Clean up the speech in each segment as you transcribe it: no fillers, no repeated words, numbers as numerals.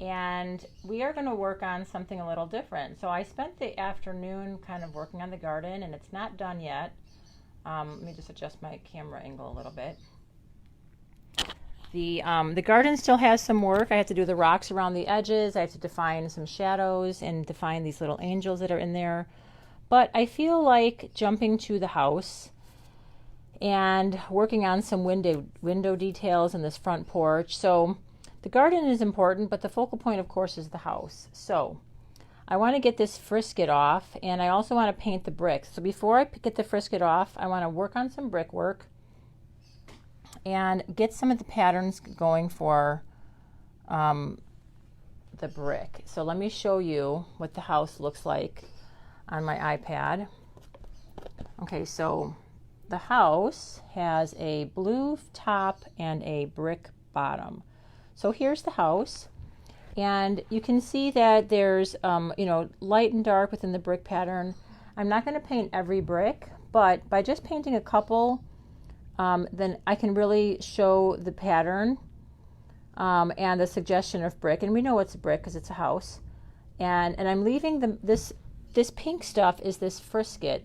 and we are going to work on something a little different. So I spent the afternoon kind of working on the garden, and it's not done yet. Let me just adjust my camera angle a little bit. The garden still has some work. I have to do the rocks around the edges. I have to define some shadows and define these little angels that are in there. But I feel like jumping to the house and working on some window details in this front porch. So the garden is important, but the focal point, of course, is the house. So I want to get this frisket off, and I also want to paint the bricks. So before I get the frisket off, I want to work on some brickwork and get some of the patterns going for the brick. So let me show you what the house looks like on my iPad. Okay, so the house has a blue top and a brick bottom. So here's the house. And you can see that there's, light and dark within the brick pattern. I'm not going to paint every brick, but by just painting a couple, then I can really show the pattern and the suggestion of brick. And we know it's a brick because it's a house. And I'm leaving this pink stuff is this frisket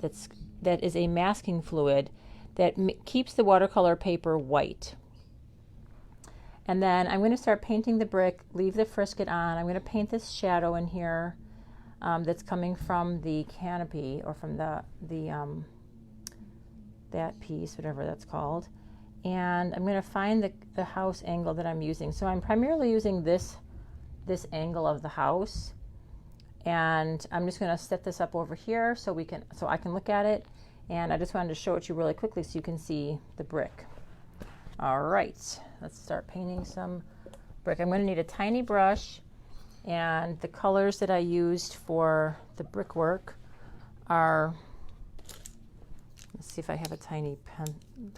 that is a masking fluid that keeps the watercolor paper white. And then I'm going to start painting the brick, leave the frisket on. I'm going to paint this shadow in here that's coming from the canopy or from that piece, whatever that's called. And I'm going to find the house angle that I'm using. So I'm primarily using this angle of the house. And I'm just going to set this up over here so I can look at it. And I just wanted to show it to you really quickly so you can see the brick. All right, let's start painting some brick. I'm going to need a tiny brush, and the colors that I used for the brickwork are, let's see if I have a tiny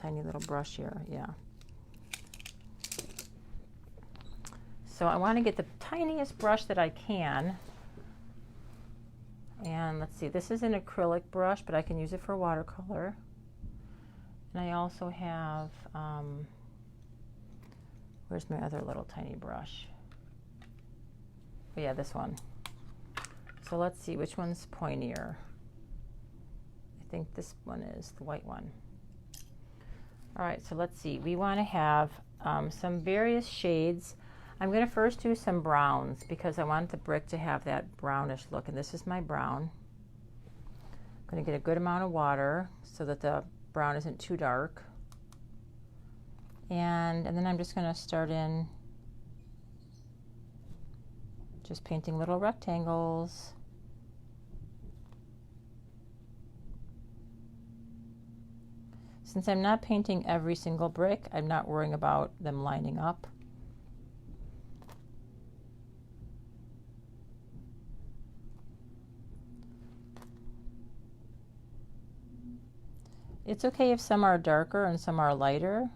little brush here. Yeah. So I want to get the tiniest brush that I can. And let's see, this is an acrylic brush, but I can use it for watercolor. And I also have, where's my other little tiny brush? Oh yeah, this one. So let's see, which one's pointier? I think this one is, the white one. All right, so let's see. We want to have some various shades. I'm going to first do some browns because I want the brick to have that brownish look. And this is my brown. I'm going to get a good amount of water so that the brown isn't too dark. And then I'm just going to start in just painting little rectangles. Since I'm not painting every single brick, I'm not worrying about them lining up. It's okay if some are darker and some are lighter,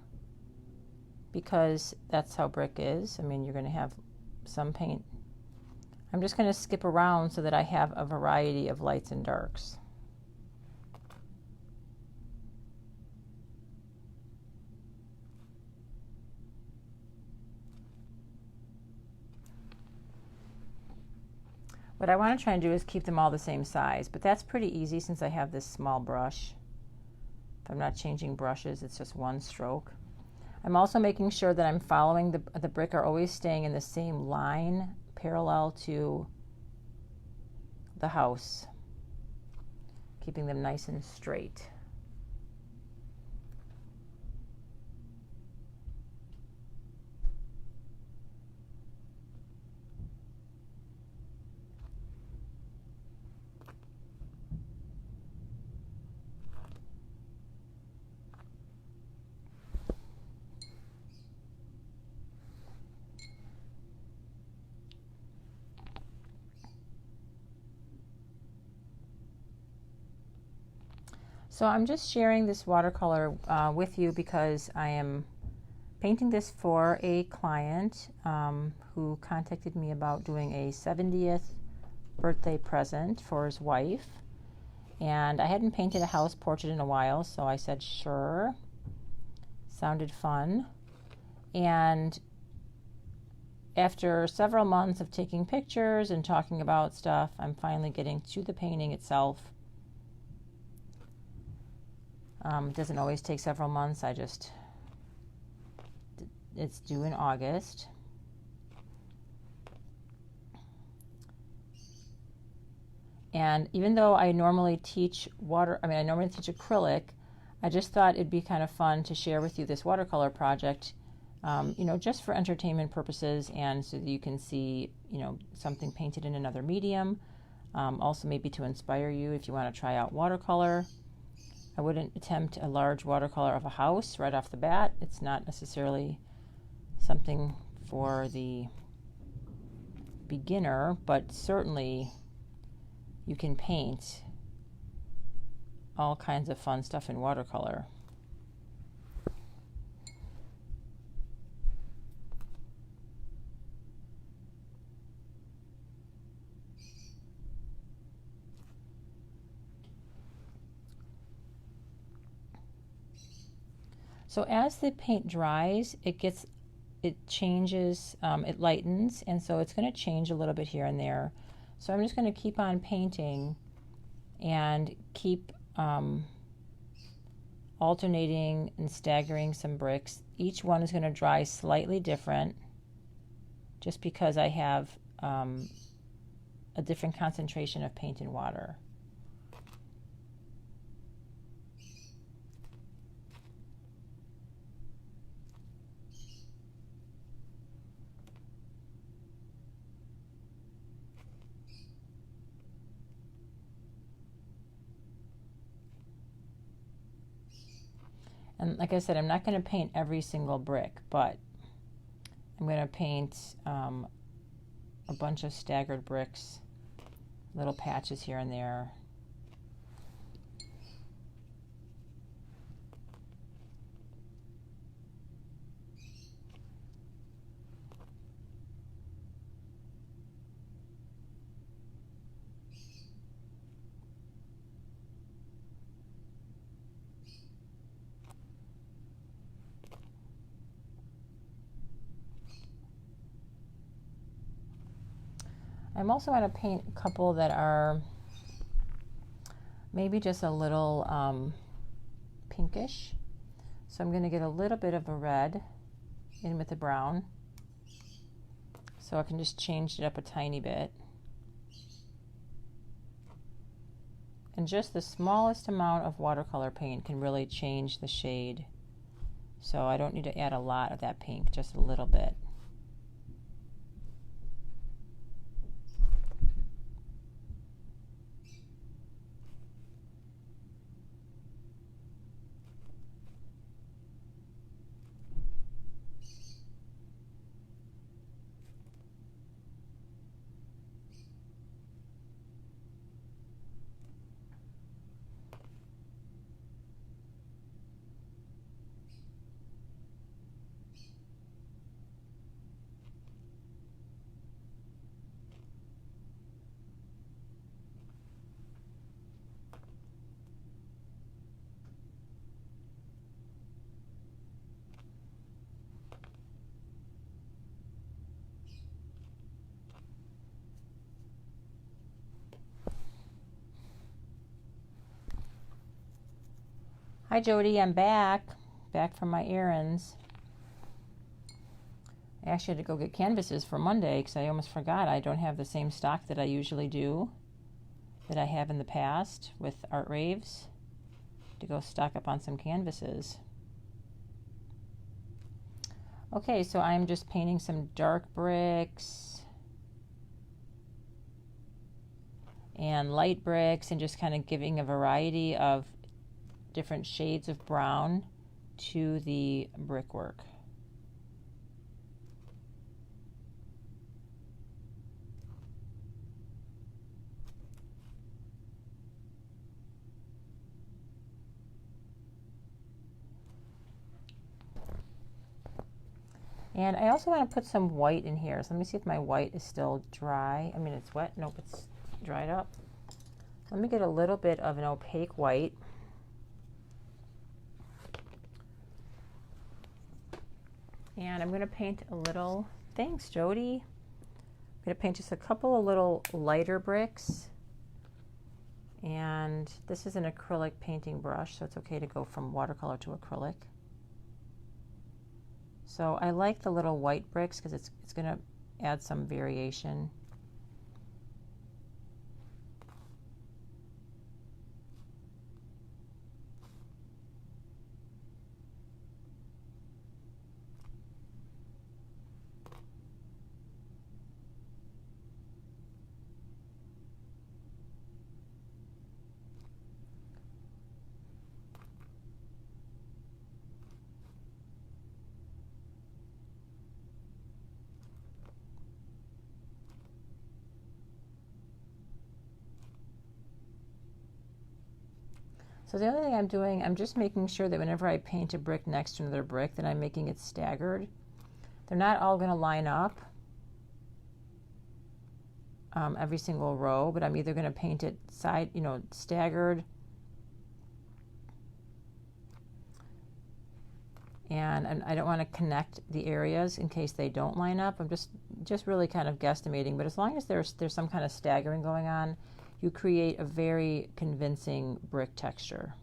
because that's how brick is. I mean, you're going to have some paint. I'm just going to skip around so that I have a variety of lights and darks. What I want to try and do is keep them all the same size, but that's pretty easy since I have this small brush. If I'm not changing brushes, it's just one stroke. I'm also making sure that I'm following the brick are always staying in the same line parallel to the house, keeping them nice and straight. So I'm just sharing this watercolor with you because I am painting this for a client who contacted me about doing a 70th birthday present for his wife. And I hadn't painted a house portrait in a while, so I said sure. Sounded fun. And after several months of taking pictures and talking about stuff, I'm finally getting to the painting itself. It doesn't always take several months. It's due in August. And even though I normally teach acrylic, I just thought it'd be kind of fun to share with you this watercolor project, just for entertainment purposes, and so that you can see, something painted in another medium. Also maybe to inspire you if you want to try out watercolor. I wouldn't attempt a large watercolor of a house right off the bat. It's not necessarily something for the beginner, but certainly you can paint all kinds of fun stuff in watercolor. So as the paint dries, it changes, it lightens, and so it's going to change a little bit here and there. So I'm just going to keep on painting and keep alternating and staggering some bricks. Each one is going to dry slightly different, just because I have a different concentration of paint and water. And like I said, I'm not going to paint every single brick, but I'm going to paint a bunch of staggered bricks, little patches here and there. I'm also going to paint a couple that are maybe just a little pinkish. So I'm going to get a little bit of a red in with the brown, so I can just change it up a tiny bit. And just the smallest amount of watercolor paint can really change the shade. So I don't need to add a lot of that pink, just a little bit. Hi Jody, I'm back from my errands. I actually had to go get canvases for Monday because I almost forgot I don't have the same stock that I usually do, that I have in the past with Art Raves, to go stock up on some canvases. Okay, so I'm just painting some dark bricks and light bricks and just kind of giving a variety of different shades of brown to the brickwork. And I also want to put some white in here. So let me see if my white is still dry. I mean, it's wet. Nope, it's dried up. Let me get a little bit of an opaque white. And I'm going to paint a little Thanks, Jody. I'm going to paint just a couple of little lighter bricks. And this is an acrylic painting brush, so it's okay to go from watercolor to acrylic. So I like the little white bricks because it's going to add some variation. So the other thing I'm doing, I'm just making sure that whenever I paint a brick next to another brick, that I'm making it staggered. They're not all going to line up every single row, but I'm either going to paint it staggered, and I don't want to connect the areas in case they don't line up. I'm just really kind of guesstimating, but as long as there's some kind of staggering going on, you create a very convincing brick texture.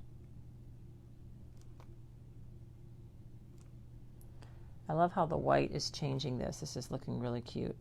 I love how the white is changing this. This is looking really cute.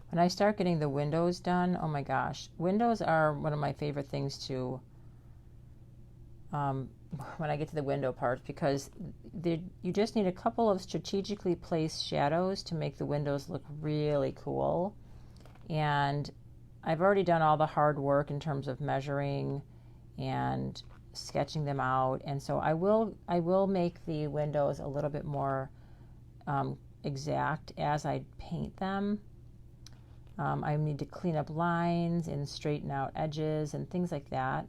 When I start getting the windows done, oh my gosh, windows are one of my favorite things to, when I get to the window part, because you just need a couple of strategically placed shadows to make the windows look really cool. And I've already done all the hard work in terms of measuring and sketching them out, and so I will make the windows a little bit more exact as I paint them. I need to clean up lines and straighten out edges and things like that.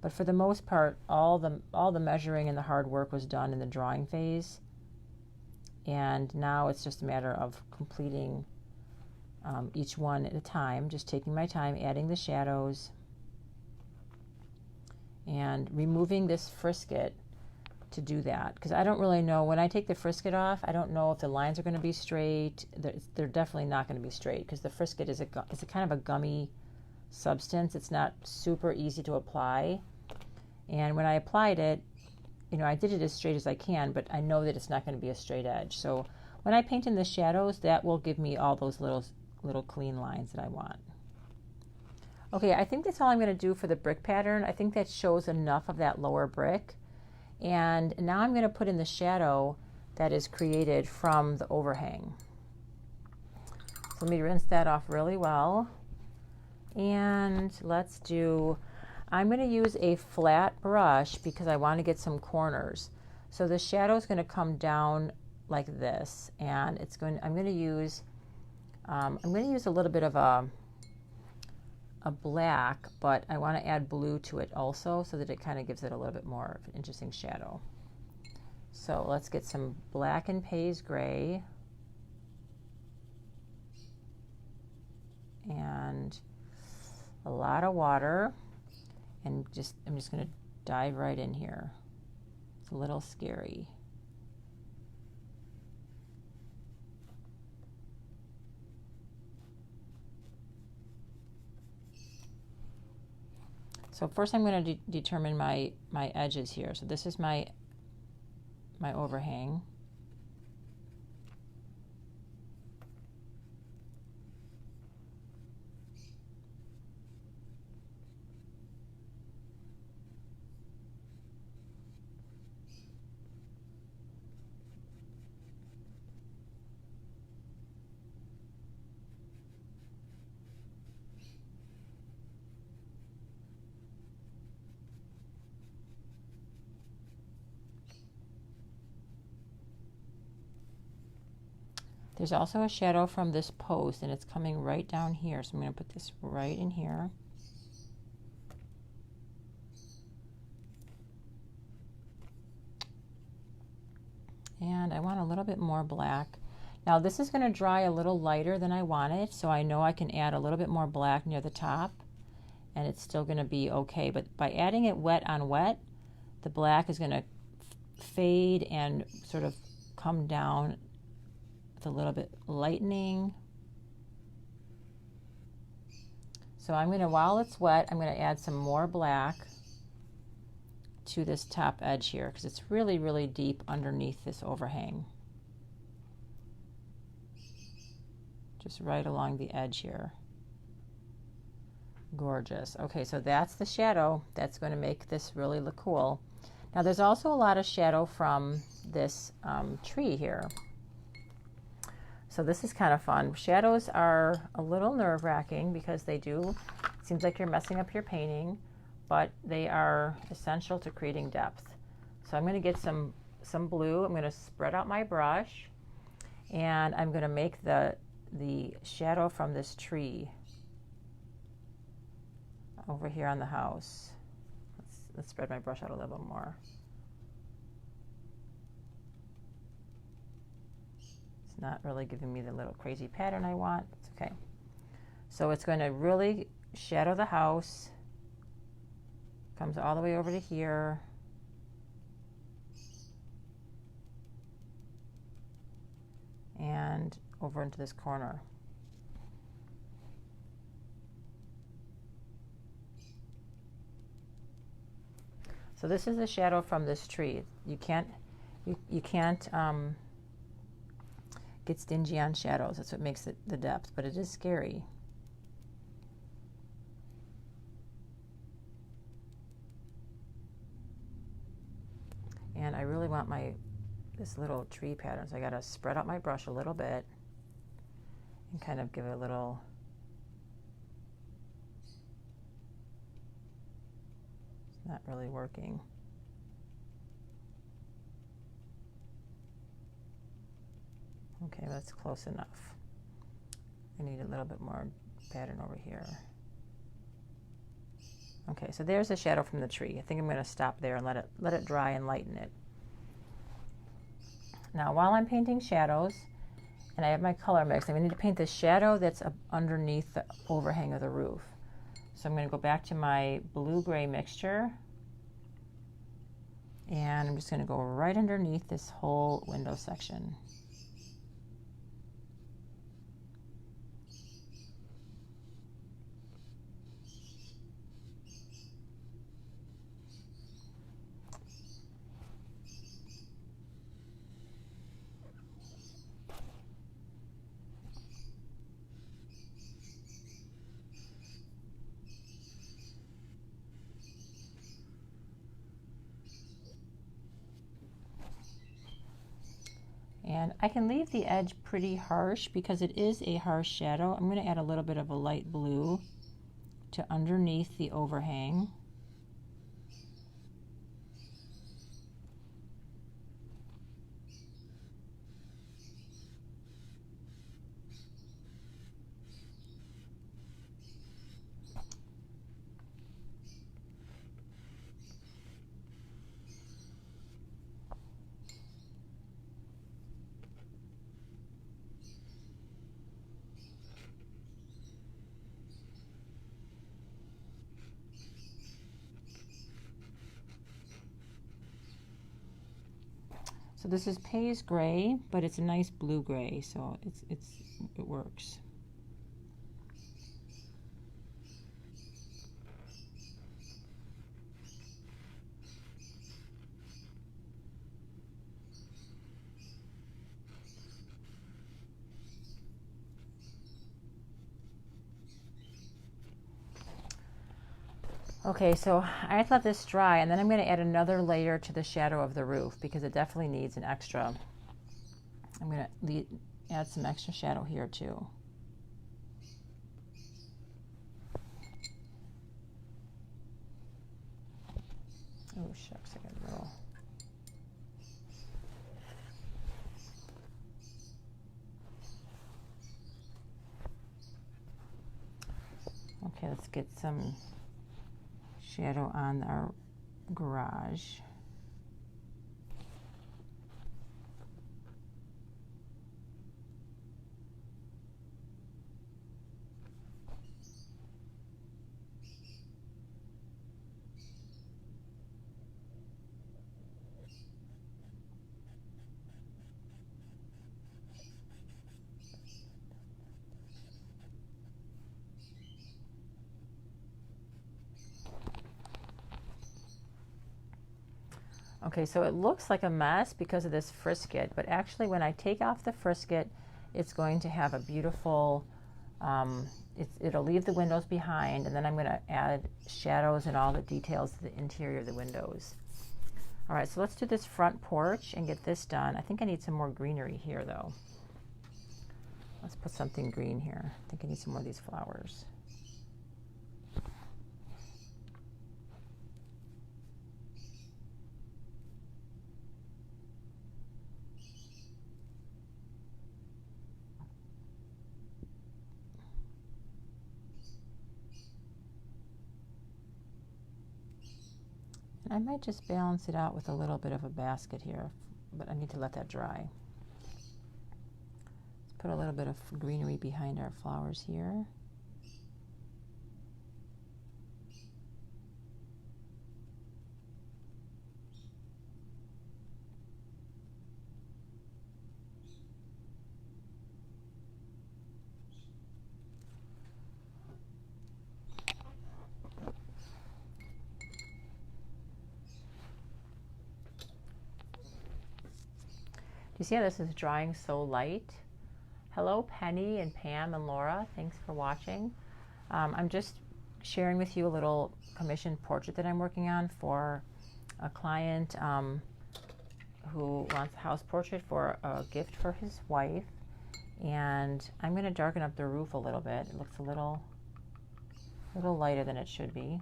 But for the most part, all the measuring and the hard work was done in the drawing phase. And now it's just a matter of completing each one at a time, just taking my time, adding the shadows, and removing this frisket to do that, because I don't really know, when I take the frisket off, I don't know if the lines are going to be straight. They're definitely not going to be straight, because the frisket is a kind of a gummy substance. It's not super easy to apply, and when I applied it, I did it as straight as I can, but I know that it's not going to be a straight edge. So when I paint in the shadows, that will give me all those little clean lines that I want. Okay, I think that's all I'm going to do for the brick pattern. I think that shows enough of that lower brick. And now I'm going to put in the shadow that is created from the overhang. So let me rinse that off really well. And I'm going to use a flat brush because I want to get some corners. So the shadow is going to come down like this, and I'm going to use a little bit of a black, but I want to add blue to it also so that it kind of gives it a little bit more of an interesting shadow. So let's get some black and Pays gray and a lot of water, and I'm just going to dive right in here. It's a little scary. So first I'm going to determine my edges here. So this is my overhang. There's also a shadow from this post, and it's coming right down here. So I'm going to put this right in here. And I want a little bit more black. Now this is going to dry a little lighter than I wanted, so I know I can add a little bit more black near the top, and it's still going to be okay. But by adding it wet on wet, the black is going to fade and sort of come down with a little bit lightening. So I'm going to, while it's wet, I'm going to add some more black to this top edge here because it's really, really deep underneath this overhang. Just right along the edge here. Gorgeous. Okay, so that's the shadow. That's going to make this really look cool. Now there's also a lot of shadow from this tree here. So this is kind of fun. Shadows are a little nerve-wracking because they do, it seems like you're messing up your painting, but they are essential to creating depth. So I'm going to get some blue. I'm going to spread out my brush, and I'm going to make the shadow from this tree over here on the house. Let's spread my brush out a little bit more. It's not really giving me the little crazy pattern I want. It's okay. So it's going to really shadow the house. Comes all the way over to here. And over into this corner. So this is the shadow from this tree. You can't get stingy on shadows. That's what makes it the depth, but it is scary. And I really want this little tree pattern, so I gotta spread out my brush a little bit and kind of give it a little. It's not really working. Okay, that's close enough. I need a little bit more pattern over here. Okay, so there's the shadow from the tree. I think I'm going to stop there and let it dry and lighten it. Now, while I'm painting shadows, and I have my color mix, I'm going to need to paint the shadow that's underneath the overhang of the roof. So I'm going to go back to my blue-gray mixture, and I'm just going to go right underneath this whole window section. And I can leave the edge pretty harsh because it is a harsh shadow. I'm going to add a little bit of a light blue to underneath the overhang. So this is Pays gray, but it's a nice blue gray, so it works. Okay, so I let this dry, and then I'm going to add another layer to the shadow of the roof because it definitely needs an extra. I'm going to add some extra shadow here too. Oh shucks, I got a little. Okay, let's get some shadow on our garage. Okay, so it looks like a mess because of this frisket, but actually when I take off the frisket, it's going to have a beautiful, it'll leave the windows behind, and then I'm going to add shadows and all the details to the interior of the windows. All right, so let's do this front porch and get this done. I think I need some more greenery here though. Let's put something green here. I think I need some more of these flowers. I might just balance it out with a little bit of a basket here, but I need to let that dry. Let's put a little bit of greenery behind our flowers here. Do you see how this is drying so light? Hello, Penny and Pam and Laura. Thanks for watching. I'm just sharing with you a little commissioned portrait that I'm working on for a client who wants a house portrait for a gift for his wife. And I'm going to darken up the roof a little bit. It looks a little lighter than it should be.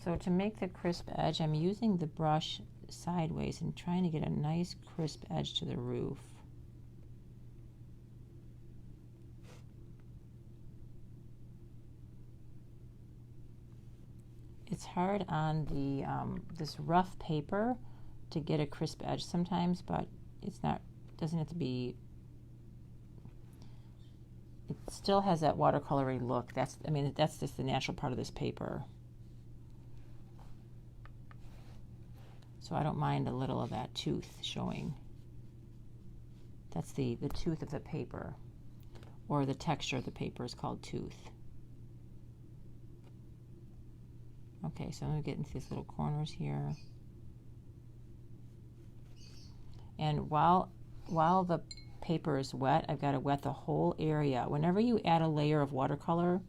So to make the crisp edge, I'm using the brush sideways and trying to get a nice crisp edge to the roof. It's hard on the this rough paper to get a crisp edge sometimes, but it's not, doesn't have to be, it still has that watercolory look. That's just the natural part of this paper. So I don't mind a little of that tooth showing. That's the tooth of the paper, or the texture of the paper is called tooth. Okay, so I'm going to get into these little corners here. And while the paper is wet, I've got to wet the whole area. Whenever you add a layer of watercolor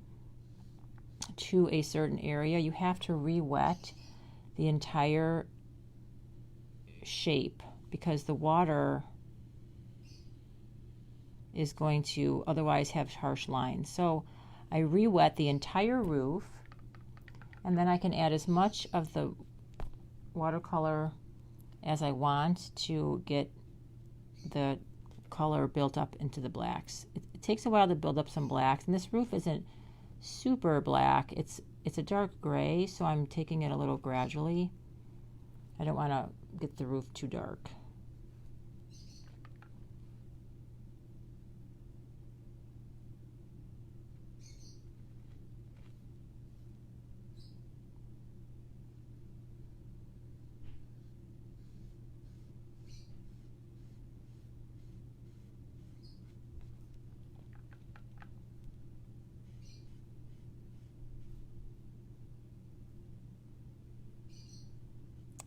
to a certain area, you have to re-wet the entire shape, because the water is going to otherwise have harsh lines. So I re-wet the entire roof, and then I can add as much of the watercolor as I want to get the color built up into the blacks. It takes a while to build up some blacks, and this roof isn't super black. It's a dark gray, so I'm taking it a little gradually. I don't want to get the roof too dark.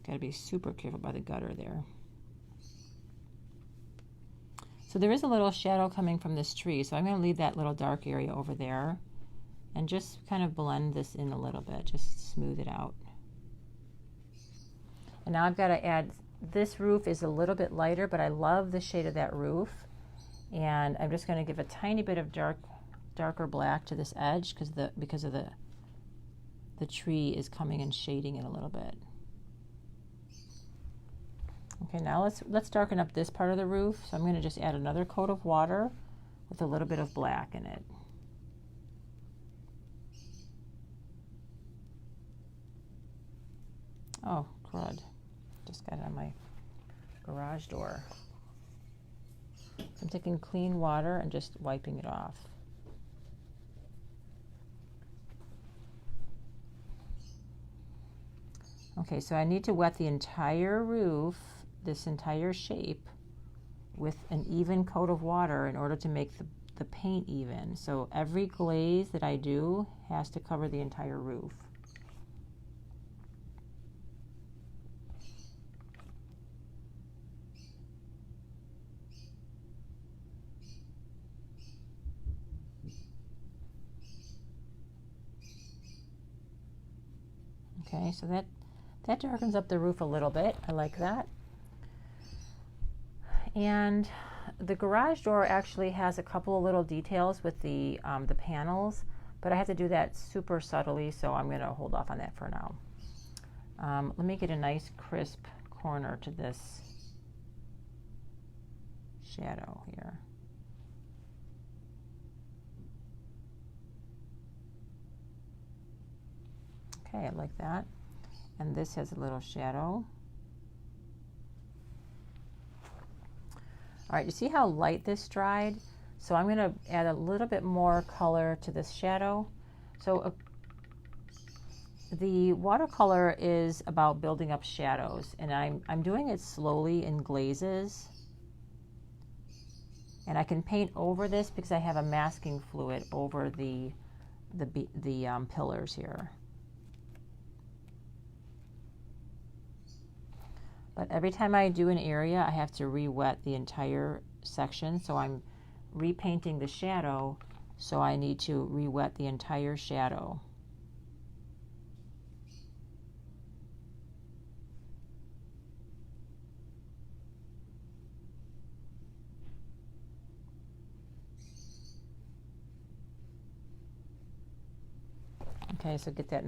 Got to be super careful by the gutter there. So there is a little shadow coming from this tree, so I'm going to leave that little dark area over there and just kind of blend this in a little bit, just smooth it out. And now I've got to add, this roof is a little bit lighter, but I love the shade of that roof. And I'm just going to give a tiny bit of darker black to this edge because of the tree is coming and shading it a little bit. Okay, now let's darken up this part of the roof. So I'm going to just add another coat of water with a little bit of black in it. Oh, crud. Just got it on my garage door. I'm taking clean water and just wiping it off. Okay, so I need to wet the entire roof, this entire shape, with an even coat of water in order to make the paint even. So every glaze that I do has to cover the entire roof. Okay, so that darkens up the roof a little bit. I like that. And the garage door actually has a couple of little details with the panels, but I have to do that super subtly, so I'm going to hold off on that for now. Let me get a nice crisp corner to this shadow here. Okay, I like that. And this has a little shadow. All right, you see how light this dried? So I'm going to add a little bit more color to this shadow. So the watercolor is about building up shadows, and I'm doing it slowly in glazes. And I can paint over this because I have a masking fluid over the pillars here. But every time I do an area, I have to re-wet the entire section. So I'm repainting the shadow, so I need to re-wet the entire shadow. Okay, so get that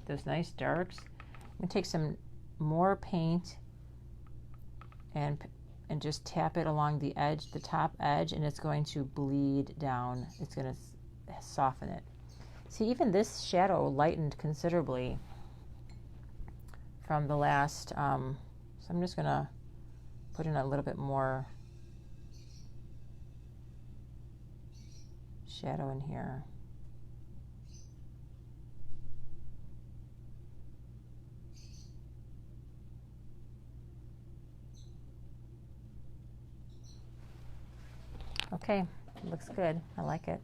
those nice darks. I'm gonna take some more paint and just tap it along the edge, the top edge, and it's going to bleed down. It's going to soften it. See, even this shadow lightened considerably from the last, so I'm just going to put in a little bit more shadow in here. Okay, looks good. I like it.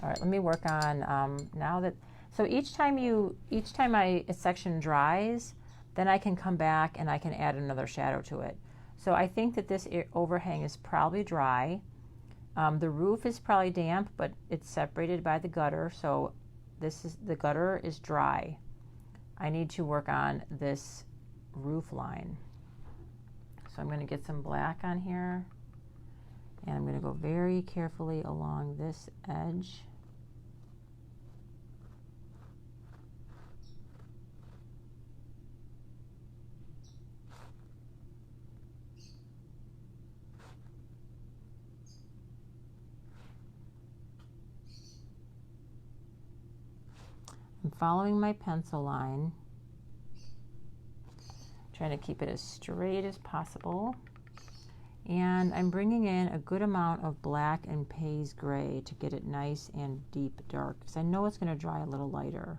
All right, let me work on now that. So each time a section dries, then I can come back and I can add another shadow to it. So I think that this overhang is probably dry. The roof is probably damp, but it's separated by the gutter. So the gutter is dry. I need to work on this roof line. So I'm going to get some black on here. And I'm going to go very carefully along this edge. I'm following my pencil line, trying to keep it as straight as possible. And I'm bringing in a good amount of black and Pays gray to get it nice and deep dark, because I know it's going to dry a little lighter.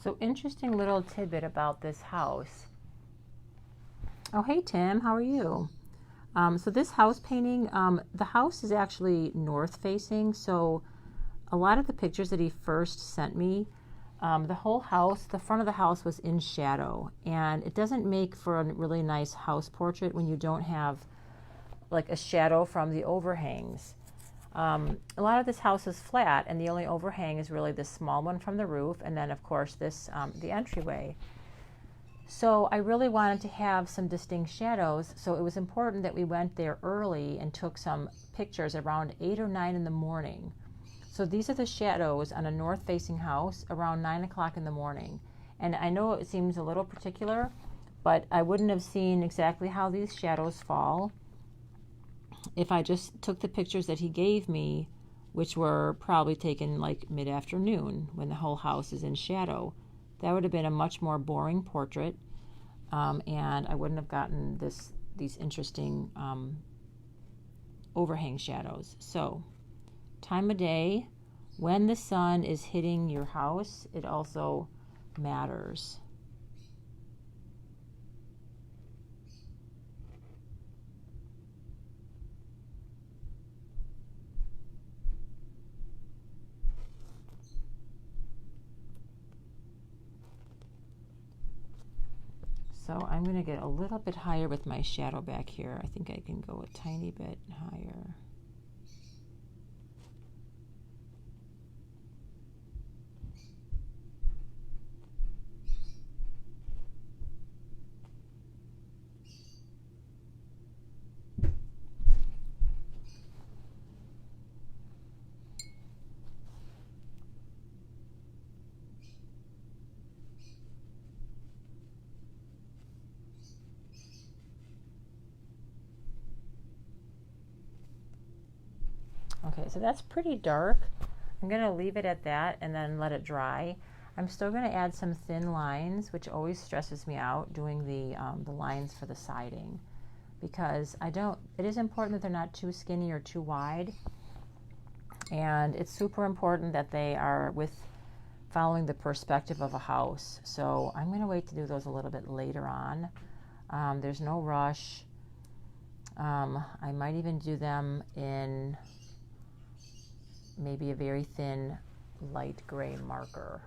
So interesting little tidbit about this house. Oh, hey Tim, how are you? So this house painting, the house is actually north facing, so a lot of the pictures that he first sent me, the whole house, the front of the house was in shadow, and it doesn't make for a really nice house portrait when you don't have like a shadow from the overhangs. A lot of this house is flat, and the only overhang is really this small one from the roof, and then of course this, the entryway. So I really wanted to have some distinct shadows, so it was important that we went there early and took some pictures around 8 or 9 in the morning. So these are the shadows on a north-facing house around 9 o'clock in the morning. And I know it seems a little particular, but I wouldn't have seen exactly how these shadows fall if I just took the pictures that he gave me, which were probably taken like mid-afternoon when the whole house is in shadow. That would have been a much more boring portrait, and I wouldn't have gotten these interesting overhang shadows. So, time of day, when the sun is hitting your house, it also matters. So I'm going to get a little bit higher with my shadow back here. I think I can go a tiny bit higher. Okay, so that's pretty dark. I'm going to leave it at that and then let it dry. I'm still going to add some thin lines, which always stresses me out, doing the lines for the siding, because it is important that they're not too skinny or too wide, and it's super important that they are following the perspective of a house. So I'm going to wait to do those a little bit later on. There's no rush. I might even do them in maybe a very thin light gray marker.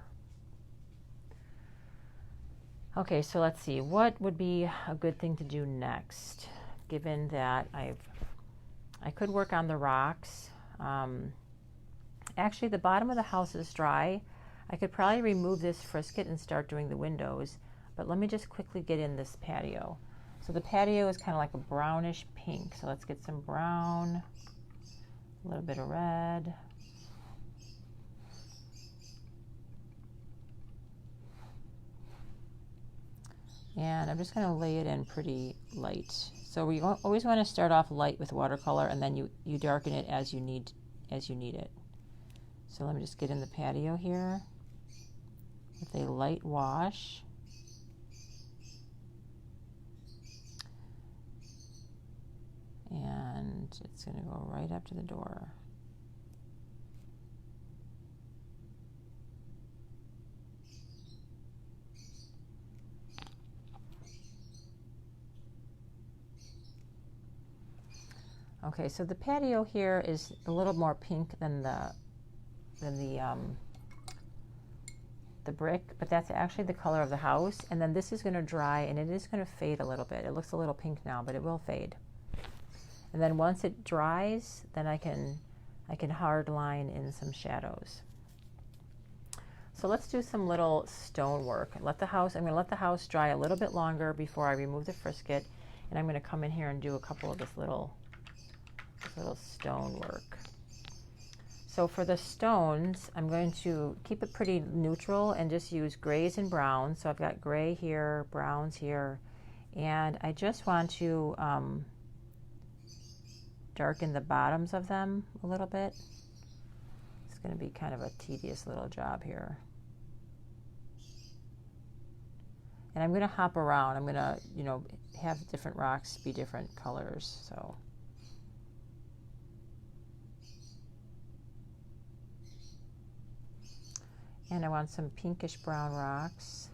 Okay, so let's see, what would be a good thing to do next, given that I could work on the rocks. Actually, the bottom of the house is dry. I could probably remove this frisket and start doing the windows, but let me just quickly get in this patio. So the patio is kind of like a brownish pink, so let's get some brown, a little bit of red. And I'm just going to lay it in pretty light. So we always want to start off light with watercolor, and then you darken it as you need it. So let me just get in the patio here with a light wash. And it's going to go right up to the door. Okay, so the patio here is a little more pink than the brick, but that's actually the color of the house. And then this is going to dry, and it is going to fade a little bit. It looks a little pink now, but it will fade. And then once it dries, then I can hard line in some shadows. So let's do some little stone work. I'm going to let the house dry a little bit longer before I remove the frisket, and I'm going to come in here and do a couple of this little stone work. So for the stones, I'm going to keep it pretty neutral and just use grays and browns. So I've got gray here, browns here, and I just want to darken the bottoms of them a little bit. It's going to be kind of a tedious little job here. And I'm going to hop around. I'm going to, have different rocks be different colors. So. And I want some pinkish brown rocks.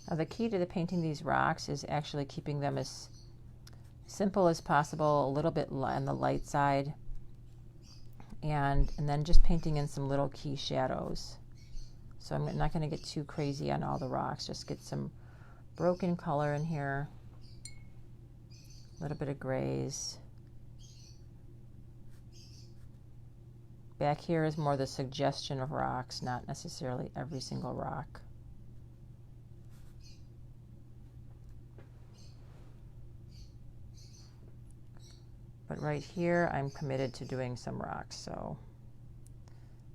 Now the key to the painting these rocks is actually keeping them as simple as possible, a little bit on the light side, and then just painting in some little key shadows. So I'm not going to get too crazy on all the rocks, just get some broken color in here, a little bit of grays. Back here is more the suggestion of rocks, not necessarily every single rock. But right here, I'm committed to doing some rocks, so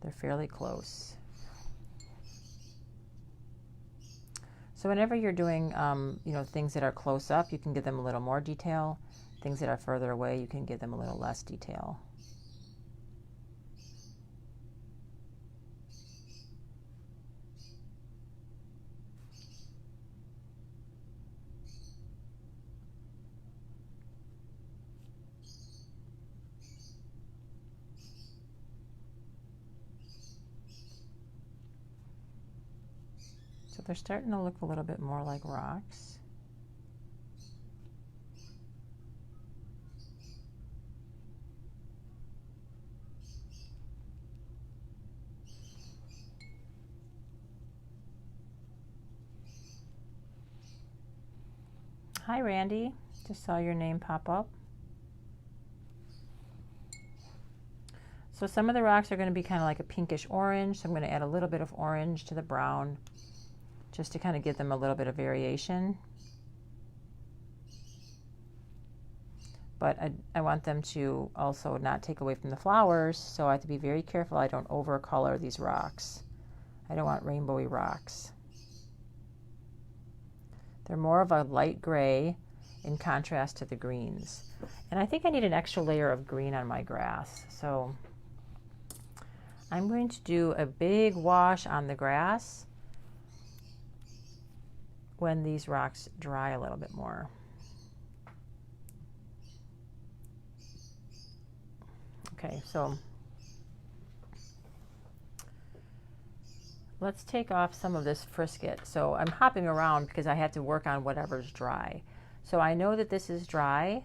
they're fairly close. So whenever you're doing, things that are close up, you can give them a little more detail. Things that are further away, you can give them a little less detail. So they're starting to look a little bit more like rocks. Hi, Randy. Just saw your name pop up. So some of the rocks are going to be kind of like a pinkish orange, so I'm going to add a little bit of orange to the brown just to kind of give them a little bit of variation. But I want them to also not take away from the flowers, so I have to be very careful I don't overcolor these rocks. I don't want rainbowy rocks. They're more of a light gray in contrast to the greens. And I think I need an extra layer of green on my grass. So I'm going to do a big wash on the grass when these rocks dry a little bit more. Okay, so let's take off some of this frisket. So I'm hopping around because I have to work on whatever's dry. So I know that this is dry.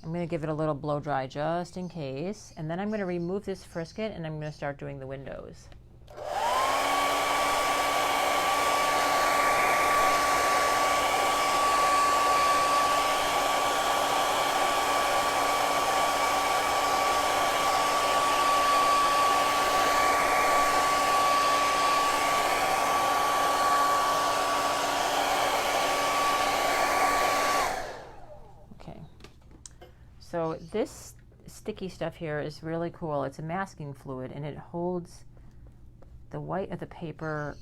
I'm going to give it a little blow dry just in case. And then I'm going to remove this frisket and I'm going to start doing the windows. So this sticky stuff here is really cool. It's a masking fluid and it holds the white of the paper.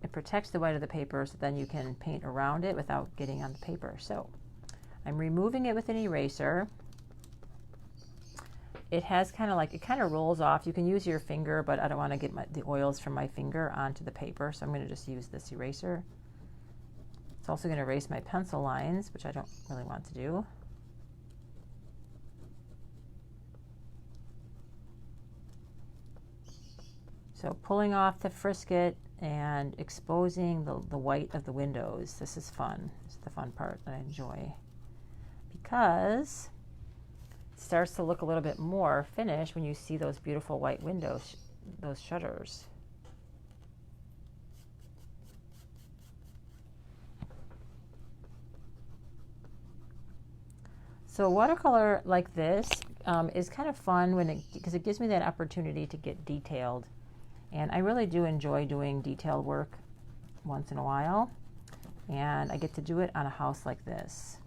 It protects the white of the paper so then you can paint around it without getting on the paper. So I'm removing it with an eraser. It has kind of like, it kind of rolls off. You can use your finger, but I don't want to get the oils from my finger onto the paper, so I'm going to just use this eraser. It's also going to erase my pencil lines, which I don't really want to do. So pulling off the frisket and exposing the white of the windows. This is fun. This is the fun part that I enjoy, because it starts to look a little bit more finished when you see those beautiful white windows, those shutters. So watercolor like this is kind of fun because it gives me that opportunity to get detailed. And I really do enjoy doing detailed work once in a while. And I get to do it on a house like this.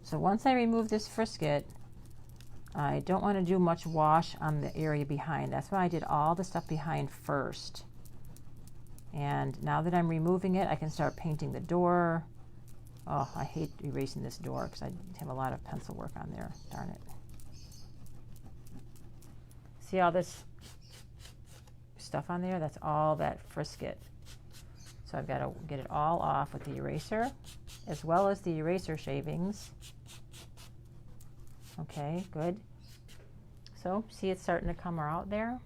So once I remove this frisket, I don't want to do much wash on the area behind. That's why I did all the stuff behind first. And now that I'm removing it, I can start painting the door. Oh, I hate erasing this door because I have a lot of pencil work on there. Darn it. See all this stuff on there? That's all that frisket. So I've got to get it all off with the eraser, as well as the eraser shavings. Okay, good. So see, it's starting to come out there.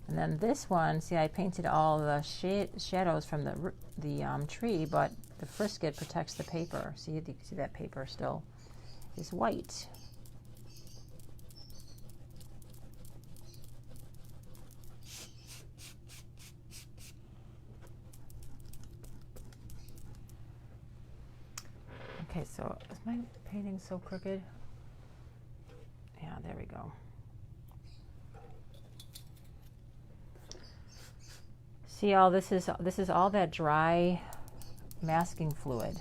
And then this one, see, I painted all the shadows from the tree, but the frisket protects the paper. See, you can see that paper still is white. Okay, so is my painting so crooked? Yeah, there we go. See, all this is all that dry masking fluid.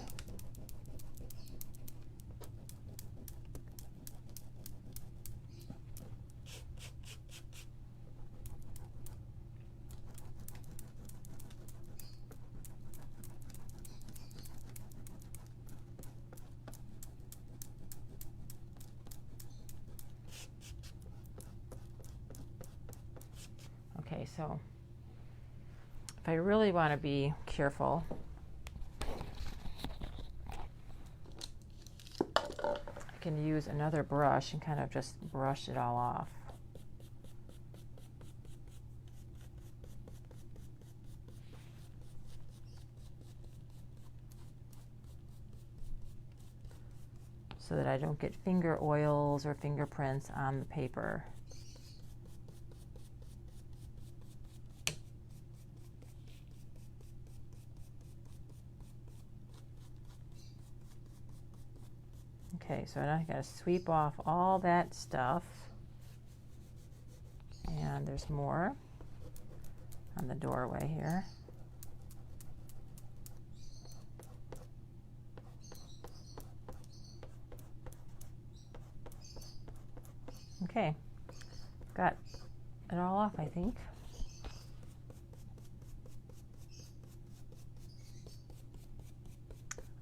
Okay, so if I really want to be careful, I can use another brush and kind of just brush it all off. So that I don't get finger oils or fingerprints on the paper. Okay, so now I gotta sweep off all that stuff. And there's more on the doorway here. Okay, got it all off, I think.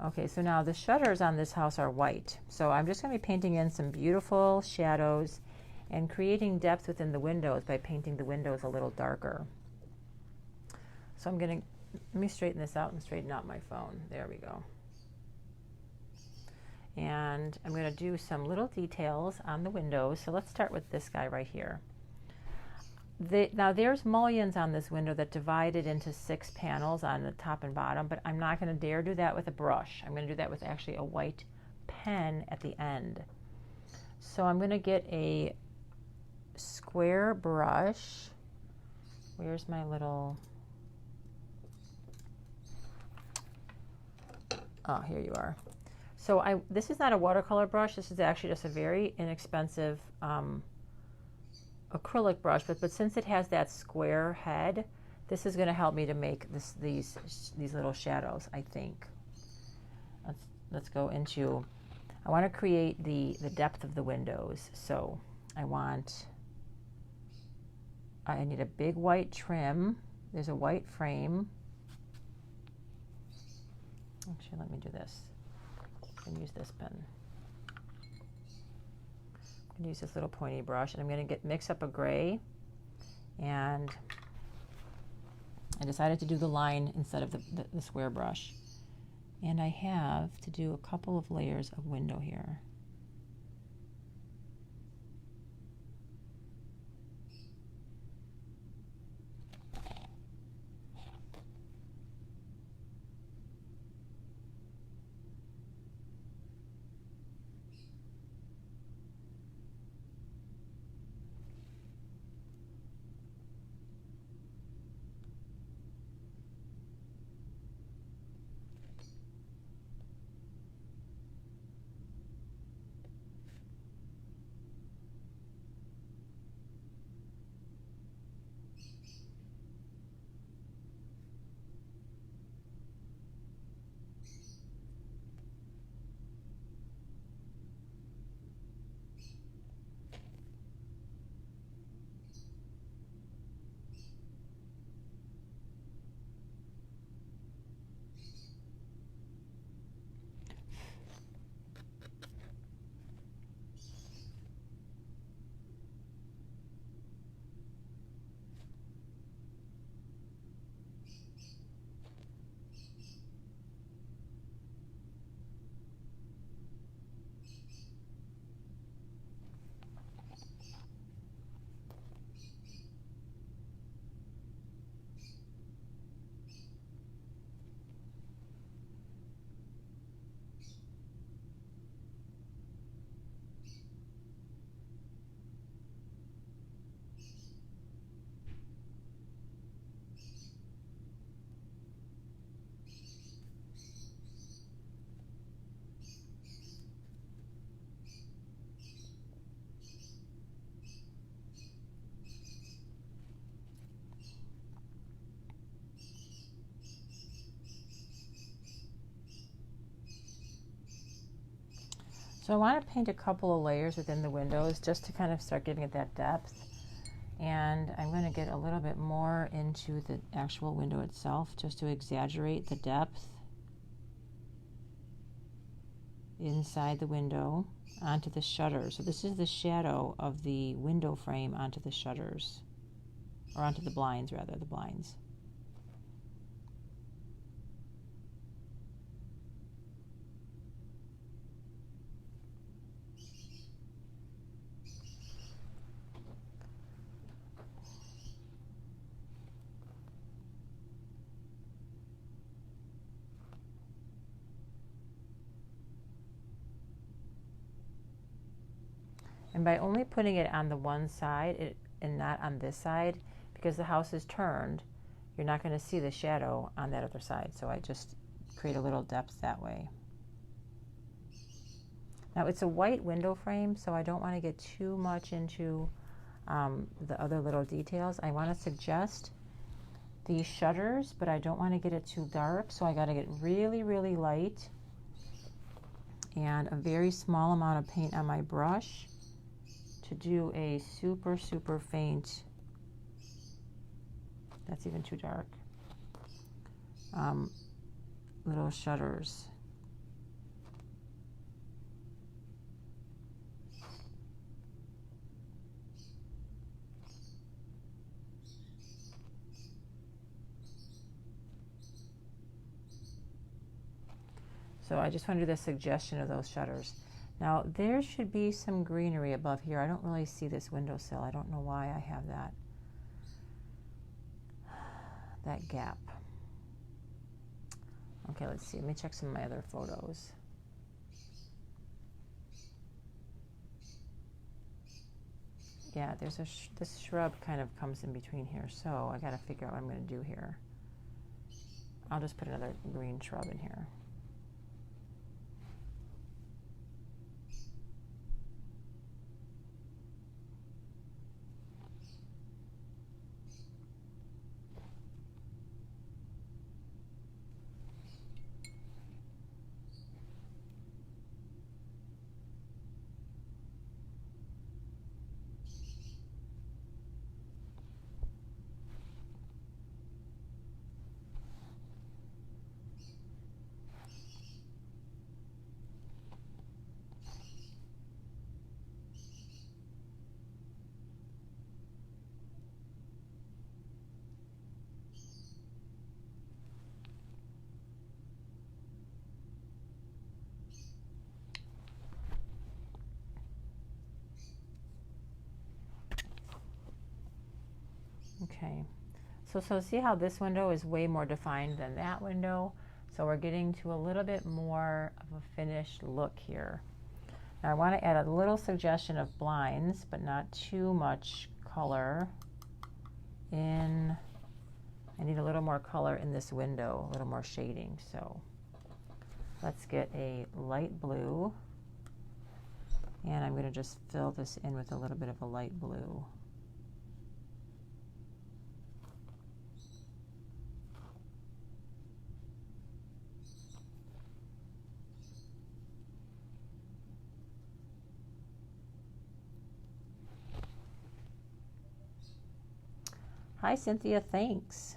Okay, so now the shutters on this house are white. So I'm just going to be painting in some beautiful shadows and creating depth within the windows by painting the windows a little darker. So I'm going to, let me straighten this out and straighten out my phone. There we go. And I'm going to do some little details on the windows. So let's start with this guy right here. Now there's mullions on this window that divide it into 6 panels on the top and bottom, but I'm not going to dare do that with a brush. I'm going to do that with actually a white pen at the end. So I'm going to get a square brush. Where's my little... Oh, here you are. So this is not a watercolor brush. This is actually just a very inexpensive acrylic brush, but since it has that square head, this is going to help me to make these little shadows, I think. Let's go into, I want to create the depth of the windows. So I need a big white trim. There's a white frame. Actually, let me do this. I can use this pen. I'm going to use this little pointy brush, and I'm going to mix up a gray, and I decided to do the line instead of the square brush. And I have to do a couple of layers of window here. So I want to paint a couple of layers within the windows just to kind of start giving it that depth. And I'm going to get a little bit more into the actual window itself just to exaggerate the depth inside the window onto the shutters. So this is the shadow of the window frame onto the shutters, or onto the blinds rather, the blinds. And by only putting it on the one side and not on this side, because the house is turned, you're not going to see the shadow on that other side. So I just create a little depth that way. Now it's a white window frame, so I don't want to get too much into the other little details. I want to suggest these shutters, but I don't want to get it too dark, so I got to get really, really light and a very small amount of paint on my brush to do a super, super faint, that's even too dark, little shutters. So I just want to do the suggestion of those shutters. Now there should be some greenery above here. I don't really see this windowsill. I don't know why I have that gap. Okay, let's see. Let me check some of my other photos. Yeah, there's this shrub kind of comes in between here, so I got to figure out what I'm going to do here. I'll just put another green shrub in here. Okay, so see how this window is way more defined than that window? So we're getting to a little bit more of a finished look here. Now I want to add a little suggestion of blinds, but not too much color in. I need a little more color in this window, a little more shading. So let's get a light blue, and I'm going to just fill this in with a little bit of a light blue. Hi, Cynthia, thanks.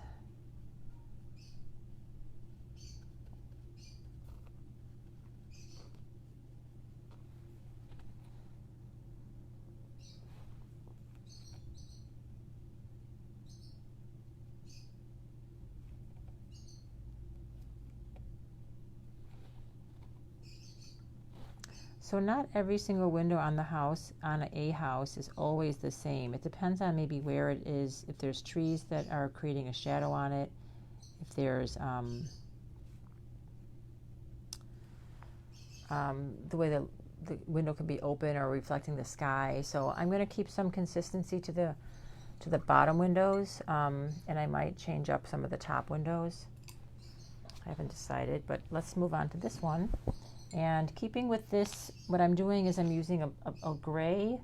So not every single window on the house, on a house, is always the same. It depends on maybe where it is, if there's trees that are creating a shadow on it, if there's the way the window can be open or reflecting the sky. So I'm going to keep some consistency to the bottom windows, and I might change up some of the top windows. I haven't decided, but let's move on to this one. And keeping with this, what I'm doing is I'm using a gray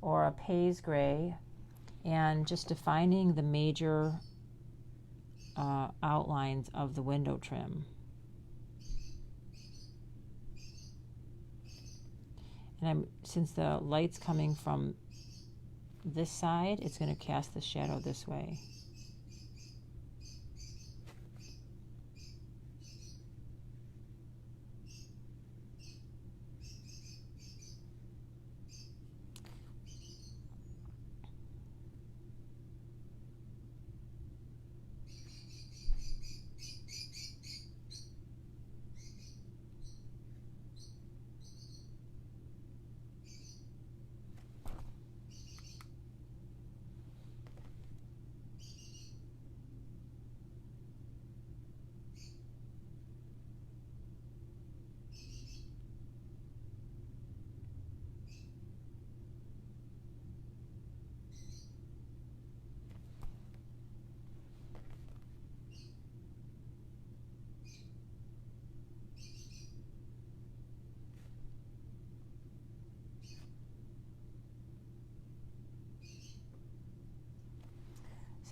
or a Pays gray and just defining the major outlines of the window trim. And since the light's coming from this side, it's going to cast the shadow this way.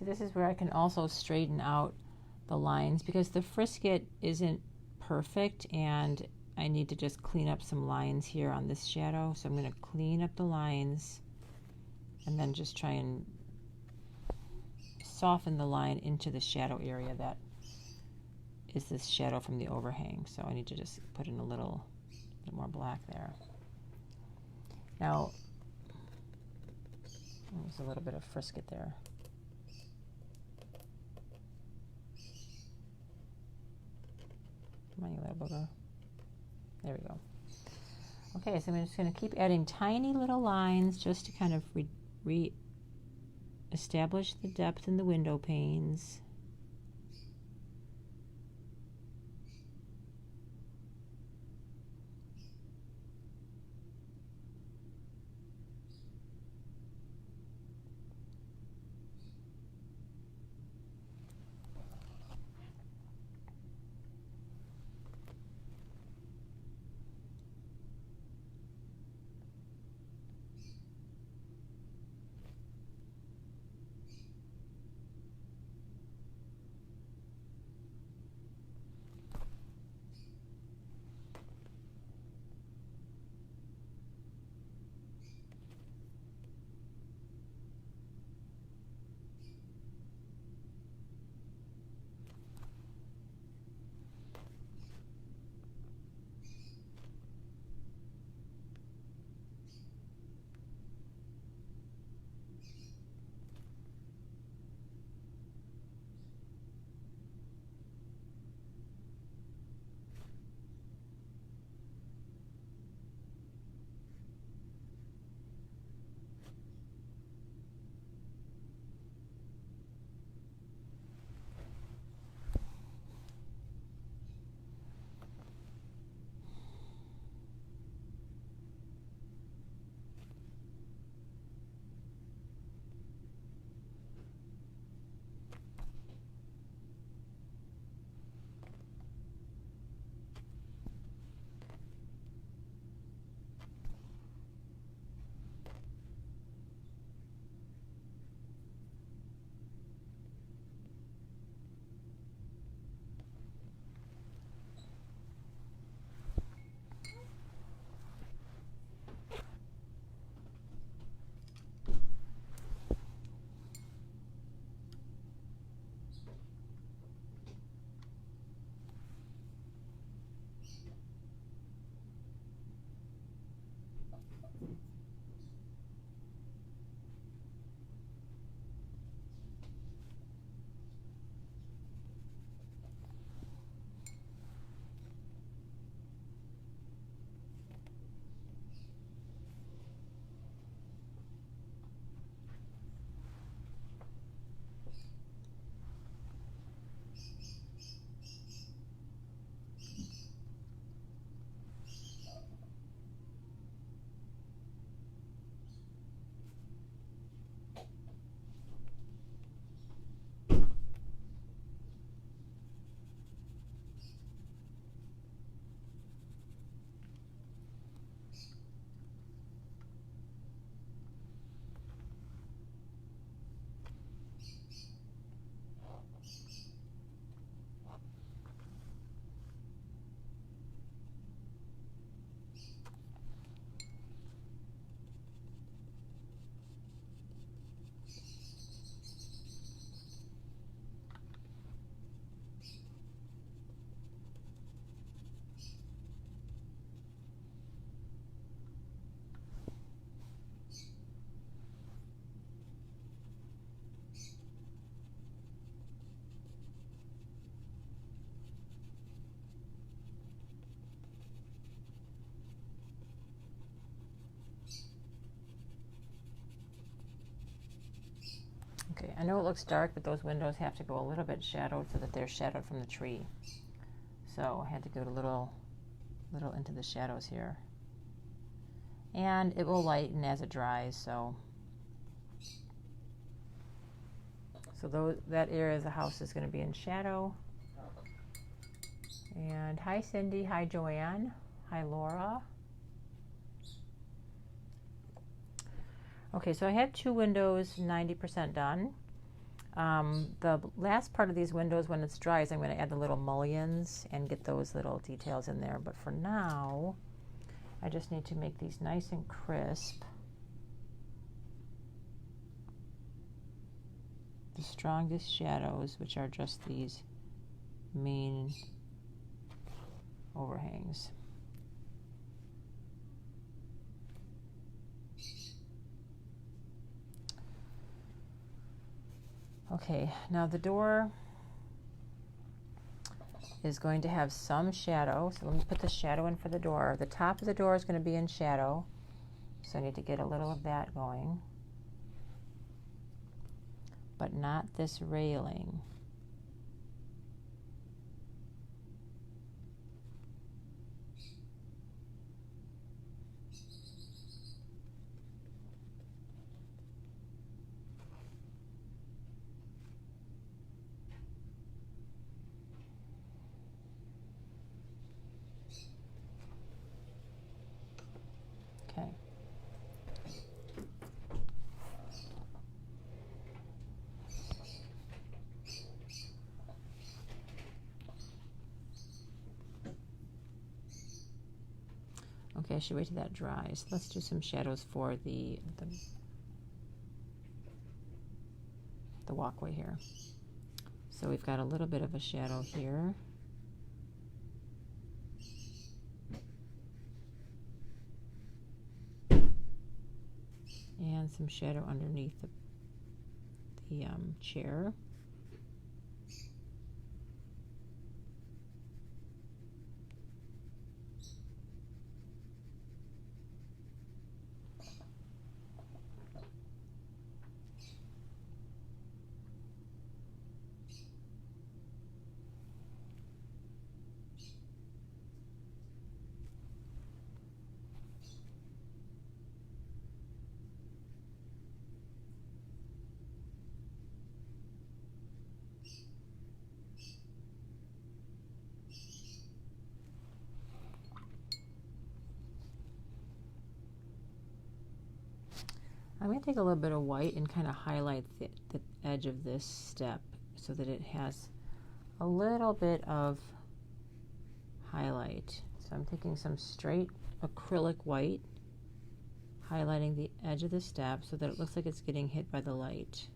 So this is where I can also straighten out the lines because the frisket isn't perfect and I need to just clean up some lines here on this shadow. So I'm going to clean up the lines and then just try and soften the line into the shadow area that is this shadow from the overhang. So I need to just put in a little bit more black there. Now, there's a little bit of frisket there. Come on, you little booger. There we go. Okay, so I'm just going to keep adding tiny little lines just to kind of re-establish the depth in the window panes. I know it looks dark, but those windows have to go a little bit shadowed so that they're shadowed from the tree. So I had to go a little into the shadows here. And it will lighten as it dries, so that area of the house is going to be in shadow. And hi Cindy, hi Joanne, hi Laura. Okay, so I had 2 windows 90% done. The last part of these windows, when it's dry, is I'm going to add the little mullions and get those little details in there. But for now, I just need to make these nice and crisp. The strongest shadows, which are just these main overhangs. Okay, now the door is going to have some shadow, so let me put the shadow in for the door. The top of the door is going to be in shadow, so I need to get a little of that going, but not this railing. Okay. Okay, I should wait till that dries. Let's do some shadows for the walkway here. So we've got a little bit of a shadow here. And some shadow underneath the chair. I'm going to take a little bit of white and kind of highlight the edge of this step so that it has a little bit of highlight. So I'm taking some straight acrylic white, highlighting the edge of the step so that it looks like it's getting hit by the light.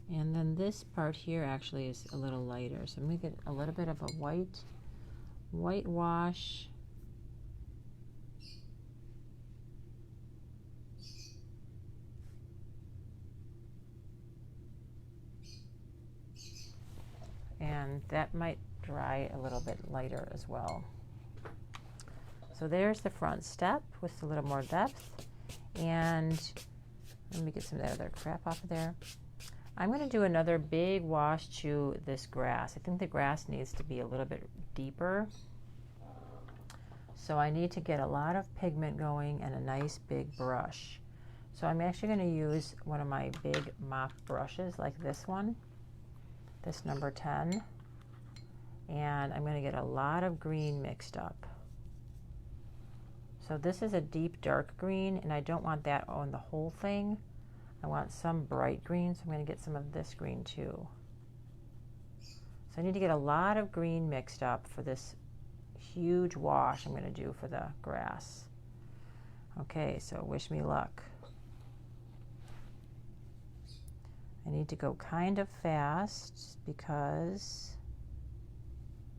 And then this part here actually is a little lighter. So I'm going to get a little bit of a whitewash. And that might dry a little bit lighter as well. So there's the front step with a little more depth. And let me get some of that other crap off of there. I'm going to do another big wash to this grass. I think the grass needs to be a little bit deeper. So I need to get a lot of pigment going and a nice big brush. So I'm actually going to use one of my big mop brushes like this one, this number 10. And I'm going to get a lot of green mixed up. So this is a deep dark green, and I don't want that on the whole thing. I want some bright green, so I'm going to get some of this green too. So I need to get a lot of green mixed up for this huge wash I'm going to do for the grass. Okay, so wish me luck. I need to go kind of fast because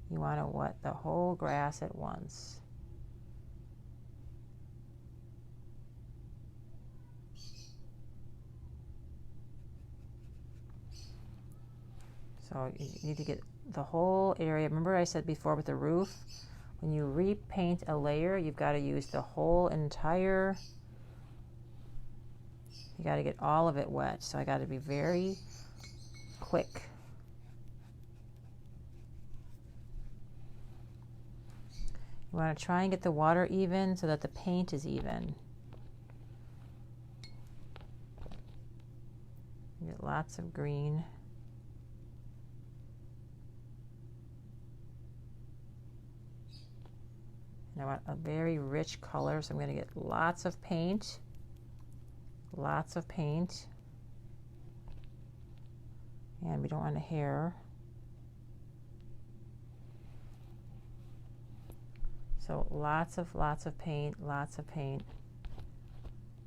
you want to wet the whole grass at once. So you need to get the whole area. Remember I said before with the roof, when you repaint a layer, you've got to use the whole entire, you got to get all of it wet. So I got to be very quick. You want to try and get the water even so that the paint is even. You get lots of green. And I want a very rich color, so I'm going to get lots of paint. Lots of paint. And we don't want a hair. So lots of paint, lots of paint.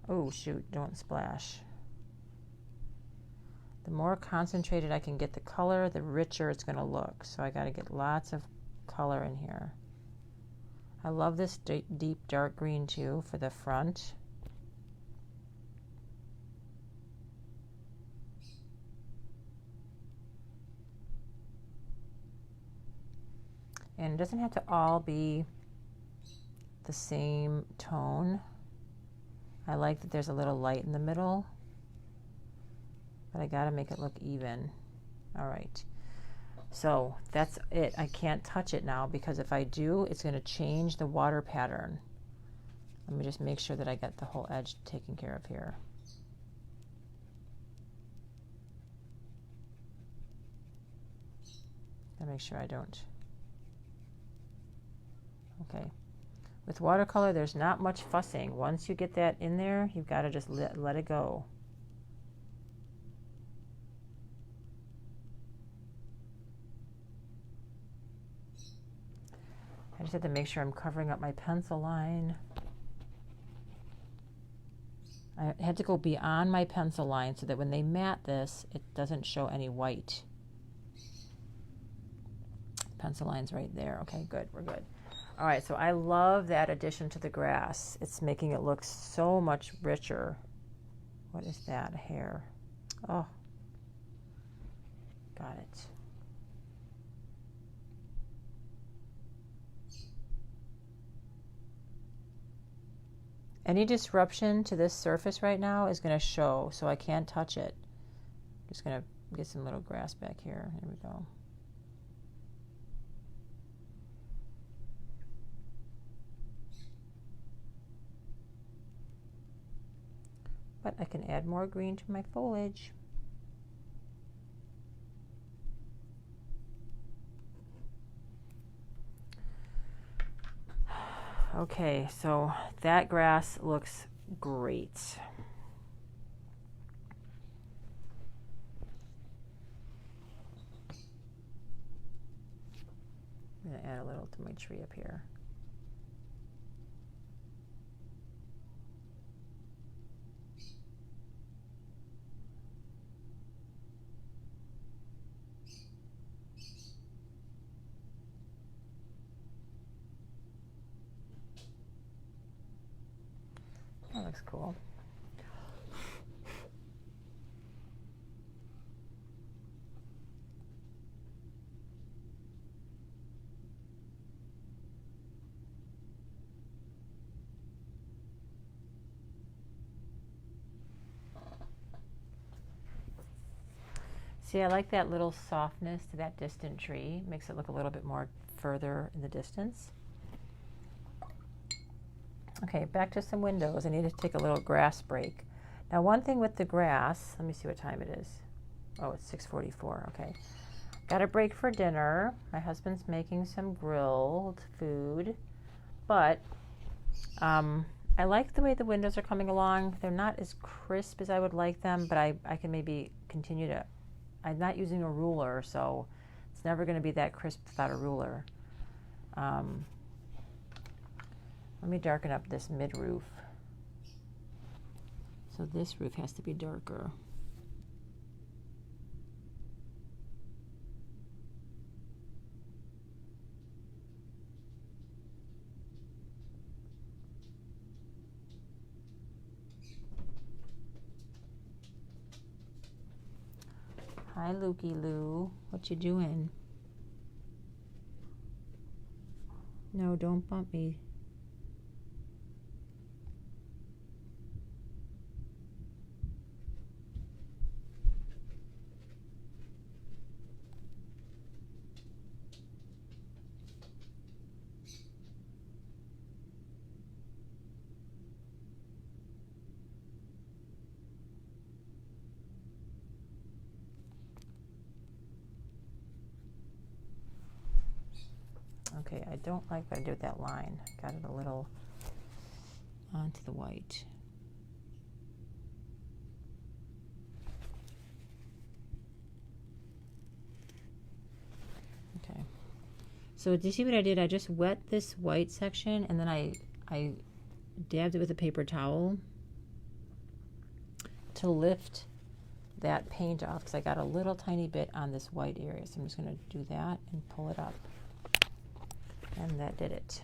Oh shoot, don't splash. The more concentrated I can get the color, the richer it's going to look. So I got to get lots of color in here. I love this deep dark green too for the front. And it doesn't have to all be the same tone. I like that there's a little light in the middle, but I gotta make it look even. All right, so that's it. I can't touch it now because if I do, it's gonna change the water pattern. Let me just make sure that I get the whole edge taken care of here. Gotta make sure I don't. Okay. With watercolor, there's not much fussing. Once you get that in there, you've got to just let it go. I just have to make sure I'm covering up my pencil line. I had to go beyond my pencil line so that when they matte this, it doesn't show any white. Pencil line's right there. Okay, good. We're good. All right, so I love that addition to the grass. It's making it look so much richer. What is that? A hair. Oh, got it. Any disruption to this surface right now is going to show, so I can't touch it. I'm just going to get some little grass back here. There we go. But I can add more green to my foliage. Okay, so that grass looks great. I'm going to add a little to my tree up here. That looks cool. See, I like that little softness to that distant tree. Makes it look a little bit more further in the distance. Okay, back to some windows. I need to take a little grass break. Now, one thing with the grass, let me see what time it is. Oh, it's 6:44. Okay. Got a break for dinner. My husband's making some grilled food, but I like the way the windows are coming along. They're not as crisp as I would like them, but I can maybe continue to. I'm not using a ruler, so it's never going to be that crisp without a ruler. Let me darken up this mid roof. So this roof has to be darker. Hi, Lukey Lou. What you doing? No, don't bump me. Okay, I don't like what I did with that line. Got it a little onto the white. Okay. So do you see what I did? I just wet this white section and then I dabbed it with a paper towel to lift that paint off because I got a little tiny bit on this white area. So I'm just going to do that and pull it up. And that did it.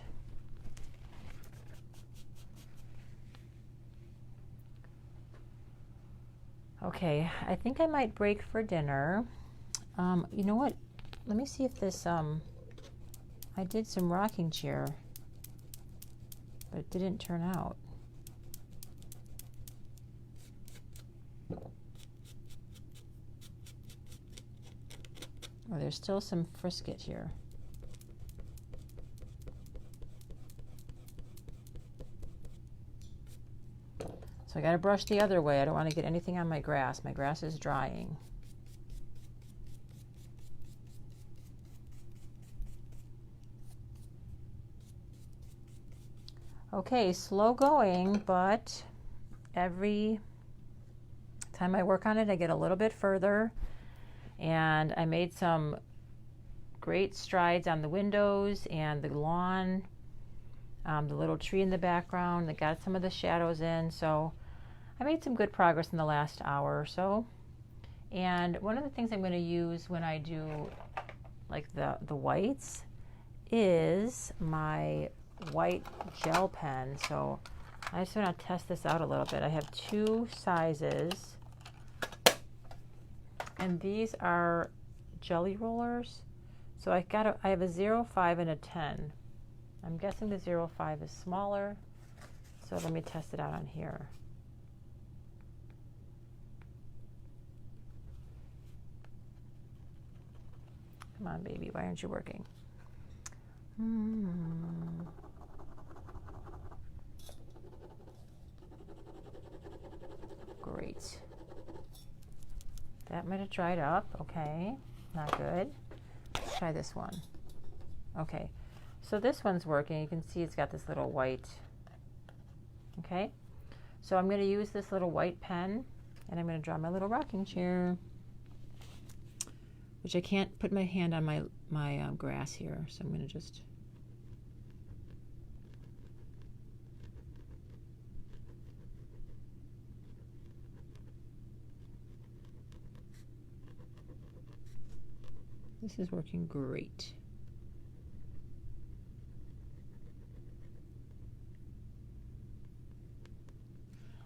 Okay, I think I might break for dinner. You know what? Let me see if this, I did some rocking chair, but it didn't turn out. Oh, there's still some frisket here. So I got to brush the other way. I don't want to get anything on my grass. My grass is drying. Okay, slow going, but every time I work on it, I get a little bit further. And I made some great strides on the windows and the lawn, the little tree in the background. I got some of the shadows in, so I made some good progress in the last hour or so. And one of the things I'm going to use when I do like the whites is my white gel pen. So I just want to test this out a little bit. I have two sizes, and these are jelly rollers. So I have a 0.5 and a 10. I'm guessing the 0.5 is smaller. So let me test it out on here. Come on, baby, why aren't you working? Great. That might have dried up. Okay, not good. Let's try this one. Okay, so this one's working. You can see it's got this little white. Okay, so I'm going to use this little white pen, and I'm going to draw my little rocking chair, which I can't put my hand on my grass here, so I'm going to just... This is working great.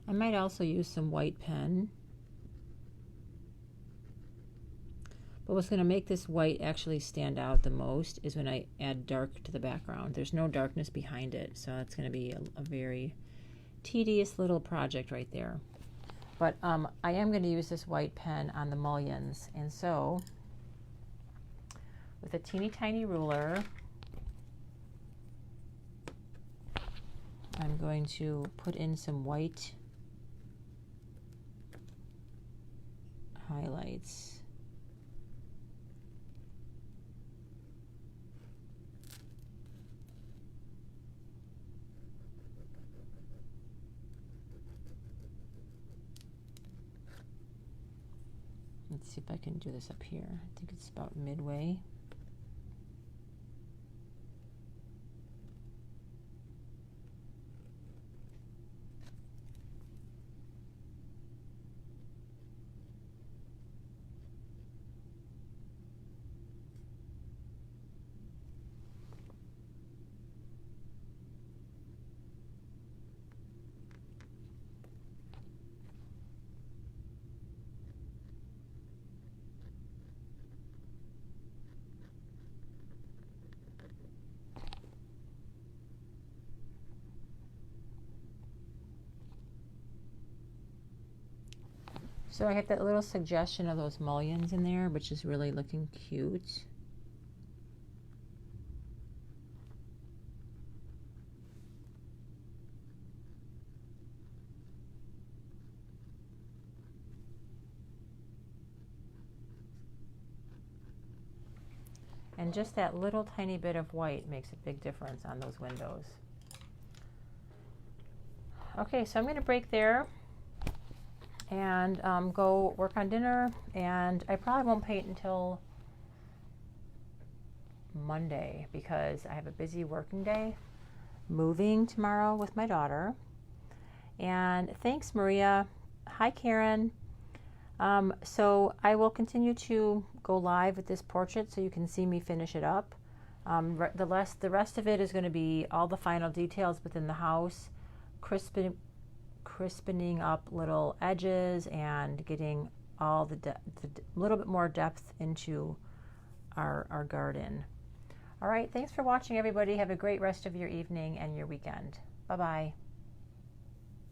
I might also use some white pen. But what's going to make this white actually stand out the most is when I add dark to the background. There's no darkness behind it, so it's going to be a very tedious little project right there. But I am going to use this white pen on the mullions, and so with a teeny tiny ruler, I'm going to put in some white highlights. Let's see if I can do this up here. I think it's about midway. So I have that little suggestion of those mullions in there, which is really looking cute. And just that little tiny bit of white makes a big difference on those windows. Okay, so I'm going to break there and go work on dinner, and I probably won't paint until Monday because I have a busy working day, moving tomorrow with my daughter. And thanks, Maria. Hi, Karen. So I will continue to go live with this portrait so you can see me finish it up. The rest of it is going to be all the final details within the house, crispening up little edges and getting all the little bit more depth into our garden. All right, thanks for watching, everybody. Have a great rest of your evening and your weekend. Bye-bye.